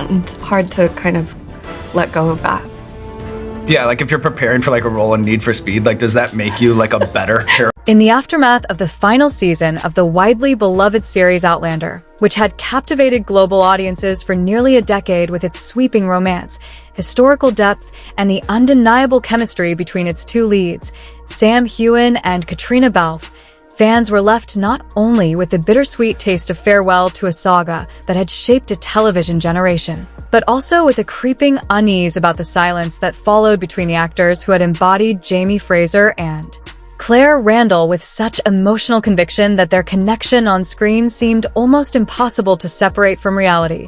and hard to kind of let go of that. Yeah, like if you're preparing for like a role in Need for Speed, like does that make you like a better hero? In the aftermath of the final season of the widely beloved series Outlander, which had captivated global audiences for nearly a decade with its sweeping romance, historical depth, and the undeniable chemistry between its two leads, Sam Heughan and Katrina Balfe, fans were left not only with the bittersweet taste of farewell to a saga that had shaped a television generation, but also with a creeping unease about the silence that followed between the actors who had embodied Jamie Fraser and Claire Randall with such emotional conviction that their connection on screen seemed almost impossible to separate from reality.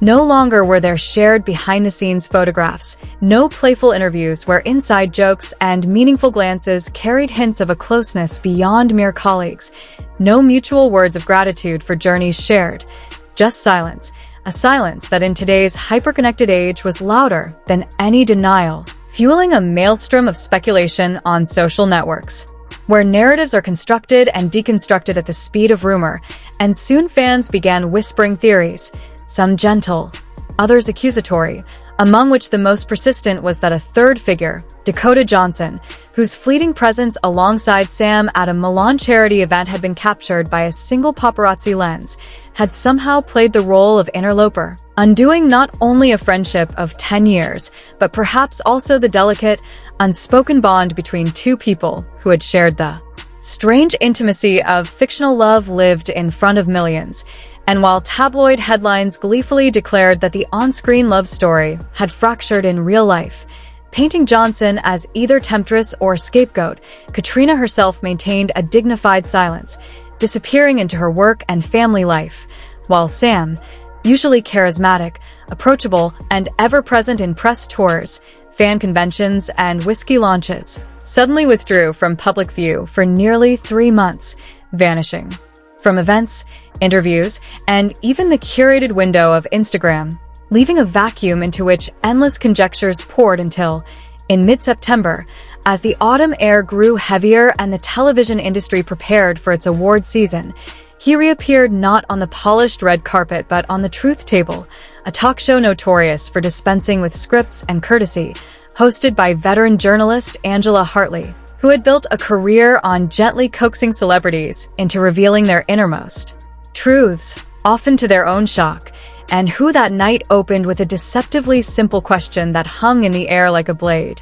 No longer were there shared behind-the-scenes photographs, no playful interviews where inside jokes and meaningful glances carried hints of a closeness beyond mere colleagues, no mutual words of gratitude for journeys shared, just silence, a silence that in today's hyper-connected age was louder than any denial, fueling a maelstrom of speculation on social networks, where narratives are constructed and deconstructed at the speed of rumor, and soon fans began whispering theories, some gentle, others accusatory, among which the most persistent was that a third figure, Dakota Johnson, whose fleeting presence alongside Sam at a Milan charity event had been captured by a single paparazzi lens, had somehow played the role of interloper, undoing not only a friendship of 10 years, but perhaps also the delicate, unspoken bond between two people who had shared the strange intimacy of fictional love lived in front of millions. And while tabloid headlines gleefully declared that the on-screen love story had fractured in real life, painting Johnson as either temptress or scapegoat, Katrina herself maintained a dignified silence, disappearing into her work and family life, while Sam, usually charismatic, approachable, and ever-present in press tours, fan conventions, and whiskey launches, suddenly withdrew from public view for nearly 3 months, vanishing from events, interviews, and even the curated window of Instagram, leaving a vacuum into which endless conjectures poured until, in mid-September, as the autumn air grew heavier and the television industry prepared for its award season, he reappeared not on the polished red carpet but on the Truth Table, a talk show notorious for dispensing with scripts and courtesy, hosted by veteran journalist Angela Hartley, who had built a career on gently coaxing celebrities into revealing their innermost truths, often to their own shock, and who that night opened with a deceptively simple question that hung in the air like a blade.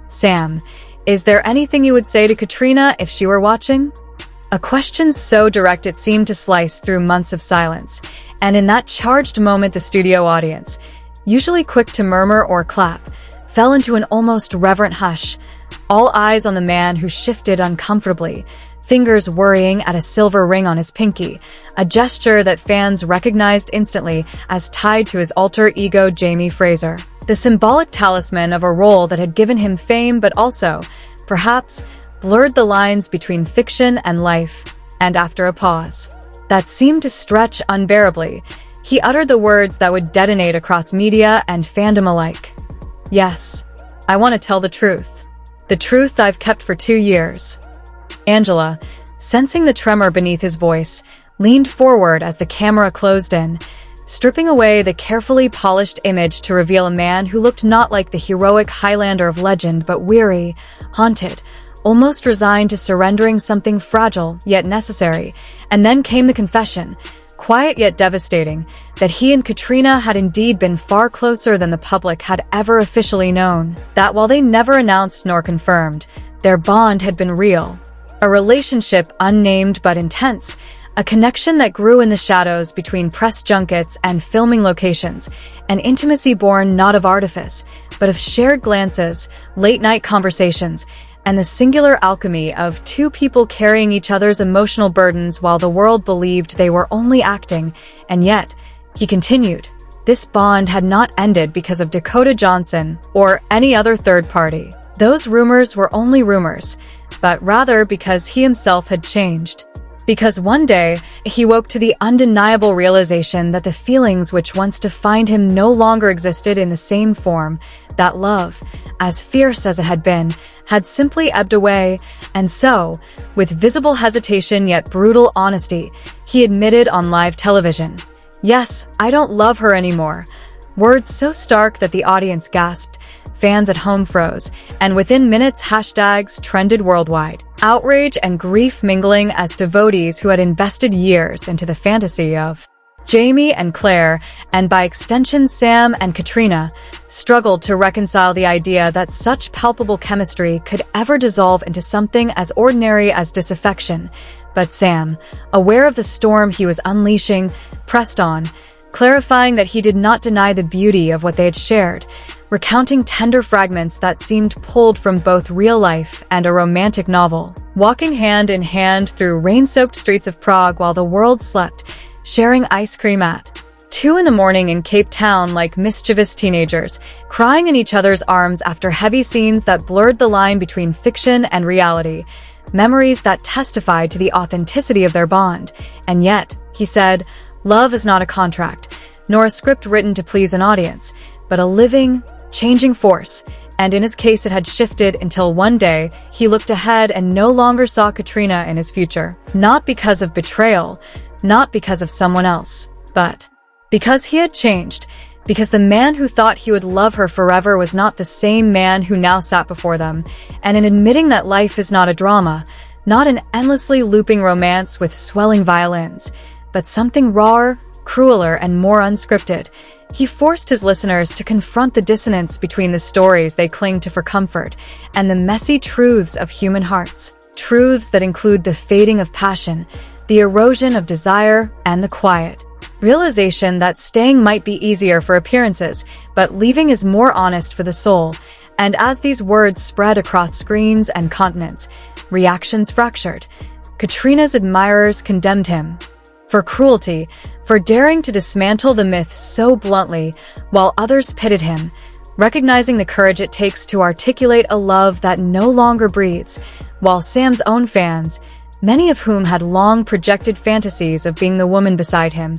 Sam, is there anything you would say to Katrina if she were watching? A question so direct it seemed to slice through months of silence, and in that charged moment the studio audience, usually quick to murmur or clap, fell into an almost reverent hush, all eyes on the man who shifted uncomfortably, fingers worrying at a silver ring on his pinky, a gesture that fans recognized instantly as tied to his alter ego Jamie Fraser, the symbolic talisman of a role that had given him fame but also, perhaps, blurred the lines between fiction and life. And after a pause that seemed to stretch unbearably, he uttered the words that would detonate across media and fandom alike. Yes, I want to tell the truth. The truth I've kept for 2 years. Angela, sensing the tremor beneath his voice, leaned forward as the camera closed in, stripping away the carefully polished image to reveal a man who looked not like the heroic Highlander of legend but weary, haunted, almost resigned to surrendering something fragile yet necessary. And then came the confession, quiet yet devastating, that he and Katrina had indeed been far closer than the public had ever officially known, that while they never announced nor confirmed, their bond had been real. A relationship unnamed but intense, a connection that grew in the shadows between press junkets and filming locations, an intimacy born not of artifice, but of shared glances, late-night conversations, and the singular alchemy of two people carrying each other's emotional burdens while the world believed they were only acting. And yet, he continued, this bond had not ended because of Dakota Johnson or any other third party. Those rumors were only rumors, but rather because he himself had changed. Because one day, he woke to the undeniable realization that the feelings which once defined him no longer existed in the same form, that love, as fierce as it had been, had simply ebbed away, and so, with visible hesitation yet brutal honesty, he admitted on live television, "Yes, I don't love her anymore, Words so stark that the audience gasped, fans at home froze, and within minutes hashtags trended worldwide. Outrage and grief mingling as devotees who had invested years into the fantasy of Jamie and Claire, and by extension Sam and Katrina, struggled to reconcile the idea that such palpable chemistry could ever dissolve into something as ordinary as disaffection. But Sam, aware of the storm he was unleashing, pressed on, clarifying that he did not deny the beauty of what they had shared, recounting tender fragments that seemed pulled from both real life and a romantic novel. Walking hand in hand through rain-soaked streets of Prague while the world slept, sharing ice cream at 2 a.m. in Cape Town like mischievous teenagers, crying in each other's arms after heavy scenes that blurred the line between fiction and reality, memories that testified to the authenticity of their bond. And yet, he said, love is not a contract, nor a script written to please an audience, but a living, changing force. And in his case it had shifted until one day he looked ahead and no longer saw Katrina in his future. Not because of betrayal, not because of someone else, but because he had changed, because the man who thought he would love her forever was not the same man who now sat before them. And in admitting that life is not a drama, not an endlessly looping romance with swelling violins, but something rawer, crueler, and more unscripted, he forced his listeners to confront the dissonance between the stories they cling to for comfort and the messy truths of human hearts. Truths that include the fading of passion, the erosion of desire, and the quiet realization that staying might be easier for appearances, but leaving is more honest for the soul. And as these words spread across screens and continents, reactions fractured. Katrina's admirers condemned him for cruelty, for daring to dismantle the myth so bluntly, while others pitted him, recognizing the courage it takes to articulate a love that no longer breathes, while Sam's own fans, many of whom had long projected fantasies of being the woman beside him,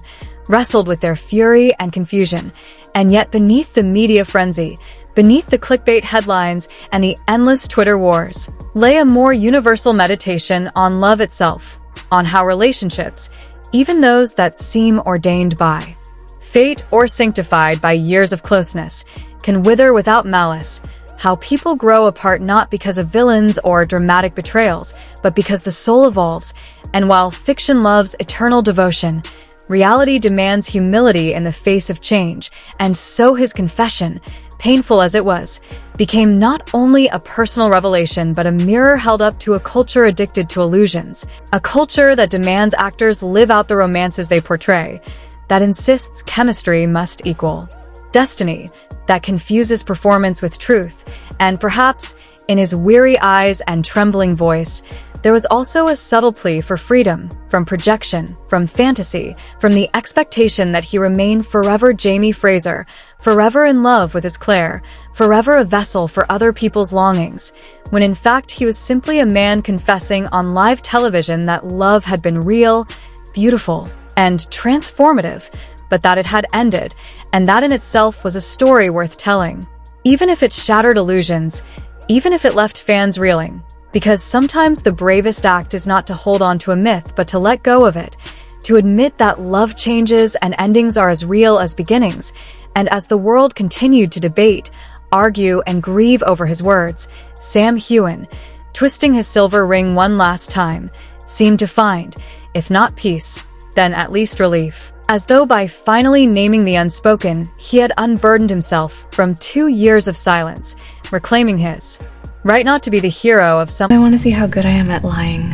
wrestled with their fury and confusion. And yet beneath the media frenzy, beneath the clickbait headlines and the endless Twitter wars, lay a more universal meditation on love itself, on how relationships, even those that seem ordained by fate or sanctified by years of closeness, can wither without malice, how people grow apart not because of villains or dramatic betrayals, but because the soul evolves. And while fiction loves eternal devotion, reality demands humility in the face of change. And so his confession, painful as it was, became not only a personal revelation but a mirror held up to a culture addicted to illusions, a culture that demands actors live out the romances they portray, that insists chemistry must equal destiny, that confuses performance with truth. And perhaps, in his weary eyes and trembling voice, there was also a subtle plea for freedom, from projection, from fantasy, from the expectation that he remain forever Jamie Fraser, forever in love with his Claire, forever a vessel for other people's longings, when in fact he was simply a man confessing on live television that love had been real, beautiful, and transformative, but that it had ended, and that in itself was a story worth telling. Even if it shattered illusions, even if it left fans reeling. Because sometimes the bravest act is not to hold on to a myth, but to let go of it, to admit that love changes and endings are as real as beginnings. And as the world continued to debate, argue, and grieve over his words, Sam Heughan, twisting his silver ring one last time, seemed to find, if not peace, then at least relief. As though by finally naming the unspoken, he had unburdened himself from 2 years of silence, reclaiming his right not to be the hero of some— I want to see how good I am at lying.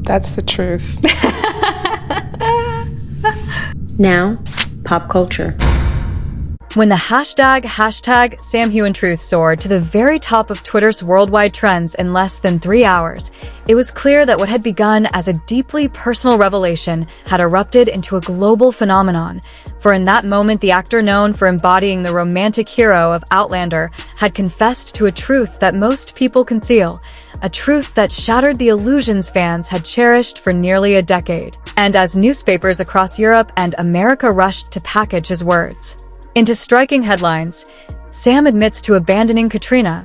That's the truth. Now, pop culture. When the hashtag Sam Heughan Truth soared to the very top of Twitter's worldwide trends in less than 3 hours, it was clear that what had begun as a deeply personal revelation had erupted into a global phenomenon. For in that moment, the actor known for embodying the romantic hero of Outlander had confessed to a truth that most people conceal, a truth that shattered the illusions fans had cherished for nearly a decade. And as newspapers across Europe and America rushed to package his words into striking headlines, Sam admits to abandoning Katrina.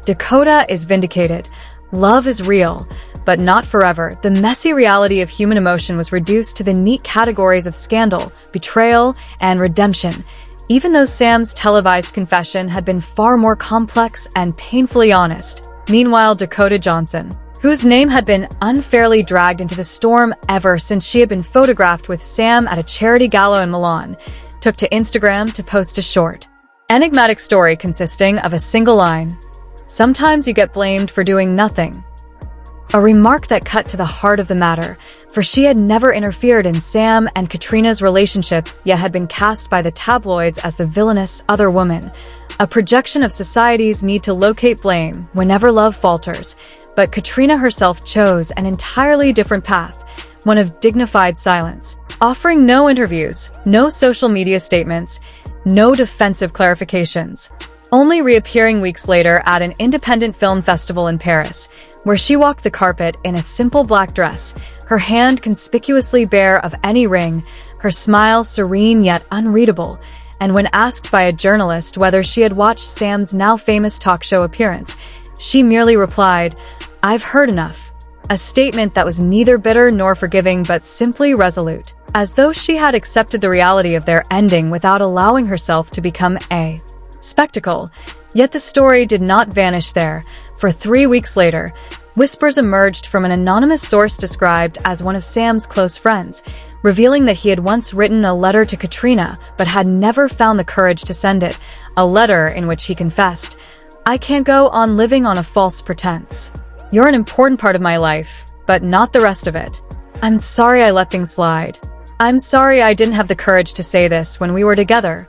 Dakota is vindicated. Love is real, but not forever. The messy reality of human emotion was reduced to the neat categories of scandal, betrayal, and redemption. even though Sam's televised confession had been far more complex and painfully honest. Meanwhile, Dakota Johnson, whose name had been unfairly dragged into the storm ever since she had been photographed with Sam at a charity gala in Milan, took to Instagram to post a short, enigmatic story consisting of a single line: "Sometimes you get blamed for doing nothing." A remark that cut to the heart of the matter, for she had never interfered in Sam and Katrina's relationship, yet had been cast by the tabloids as the villainous other woman, a projection of society's need to locate blame whenever love falters. But Katrina herself chose an entirely different path, one of dignified silence, offering no interviews, no social media statements, no defensive clarifications, only reappearing weeks later at an independent film festival in Paris, where she walked the carpet in a simple black dress, her hand conspicuously bare of any ring, her smile serene yet unreadable. And when asked by a journalist whether she had watched Sam's now famous talk show appearance, she merely replied, "I've heard enough," a statement that was neither bitter nor forgiving but simply resolute, as though she had accepted the reality of their ending without allowing herself to become a spectacle. Yet the story did not vanish there, for 3 weeks later, whispers emerged from an anonymous source described as one of Sam's close friends, revealing that he had once written a letter to Katrina but had never found the courage to send it, a letter in which he confessed, "I can't go on living on a false pretense. You're an important part of my life, but not the rest of it. I'm sorry I let things slide. I'm sorry I didn't have the courage to say this when we were together."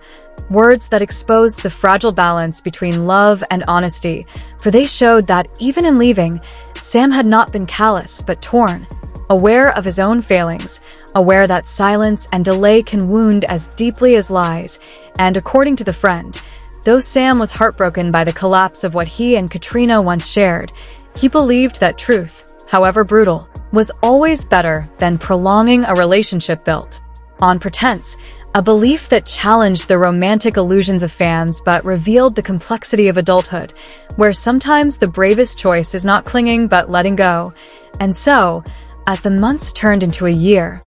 Words that exposed the fragile balance between love and honesty, for they showed that even in leaving, Sam had not been callous but torn, aware of his own failings, aware that silence and delay can wound as deeply as lies. And according to the friend, though Sam was heartbroken by the collapse of what he and Katrina once shared, he believed that truth, however brutal, was always better than prolonging a relationship built on pretense, a belief that challenged the romantic illusions of fans but revealed the complexity of adulthood, where sometimes the bravest choice is not clinging but letting go. And so, as the months turned into a year,